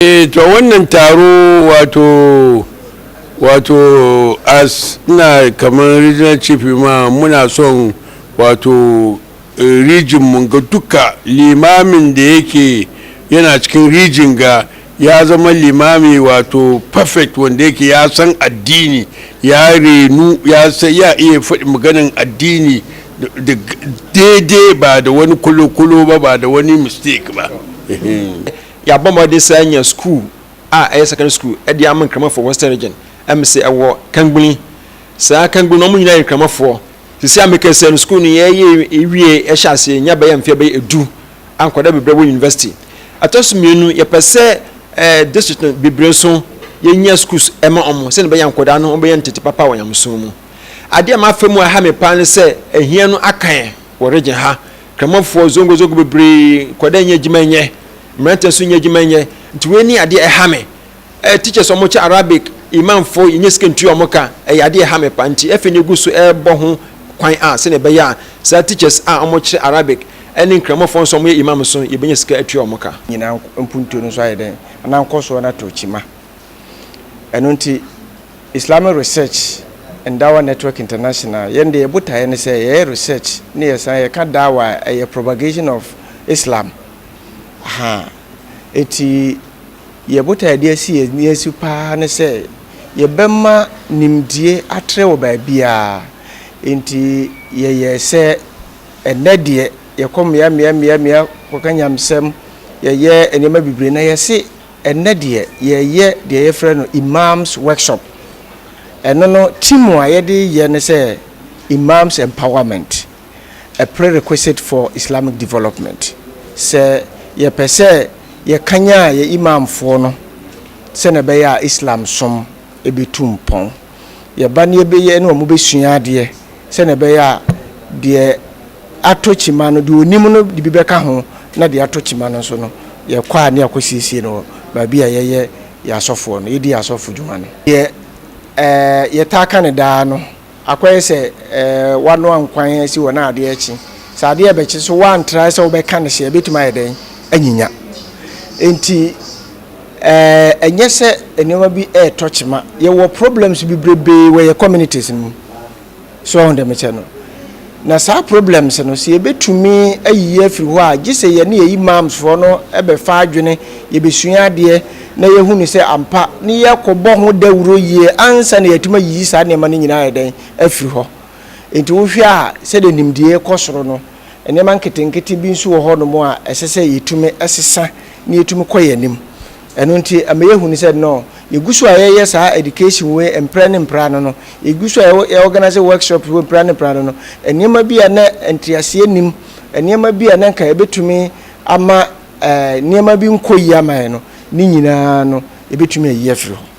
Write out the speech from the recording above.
To wannan taro wato as na kamar regional chief imam muna son wato region mun ga duka limamin da yake yana cikin region ga ya zama limami wato perfect wanda yake ya san addini ya renu ya iya faɗi maganin addini da daidai ba da wani kulo ba da wani mistake ba. Ya bomba de sanya school secondary school e dia man krama for western region say ewo kangbuni sa kangbuni no munyina krama for sisi ameka sen school ni ye ewie e hyase nya ba ya mfia ba edu ankoda bebrebo university atosumienu ye pese district bebre so ye nya schools e ma omo se ne ba ya ankoda no be ya ntete papa wanyamso mu ade ma femu ha me pan se ehia no akan wo region ha krama for zongo bebre koda nya gimanye mrante so nya gimanye ntiweni ade ehame teachers omoche Arabic imam fo inye skentu omoka ade ehame panti efenye gusu ebo ho kwan se ne be ya sa teachers omoche Arabic eni nkramo fo so mo imam so ye benye ska atu omoka nyina mpuntu no so ayede na nkoso na tochima enonti Islamic Research and Dawa Network International yende yebuta ye ne se ye research ne ye san ye ka dawa ye propagation of Islam eti yebuta ye de si ye su pa ne se ye bema nimdie atre wo ba bia enti ye se enedie ye kom ya kokanyamsem ye enema bibre na ye se enedie ye de ye frɛ no Imams workshop eno no team a ye de ye ne se Imams empowerment, a prerequisite for Islamic development. Se ye pese ye kanya ye imam fo no se ne be ya Islam som ebetum pon ye ba ne be ye no mo be sua de se ne be ya de atochima no de onim no de bi beka ho na de atochima no so no ye kwa ne akosiesie no ba bia ye asofo no ye di asofo dwuma no ye taka ne da no akwai se wano ankwan si wona ade echi sa ade ebechi so wan try se obeka ne hye betuma yeden anyinya enti enye se enema bi touchma ye wo problems bi brebe we ye communities no so on dem che no na sa problems no se ebetumi ayi afiri ho a gise ye ne imams fo no ebe fa adwene ye besua ade na ye hunu se ampa ni ye kobɔ ho dawuro yie ansa na yatuma yi sa ne ma ne nyina yeden afiri ho enti wo hwe a se de nimdie kɔsoro no enema nketenkete bi nso wo ho no mo a esese yetume esesa ni yetume koyanim eno nti amaye hunu se no yegusu a ye sa education we empra ne mpra no yegusu a ye organize workshop we empra ne mpra no enema bi a na entiase nim enema bi a na nka ebetumi ama enema bi nkoyi ama no ni nyina no ebetumi ayi afiri ho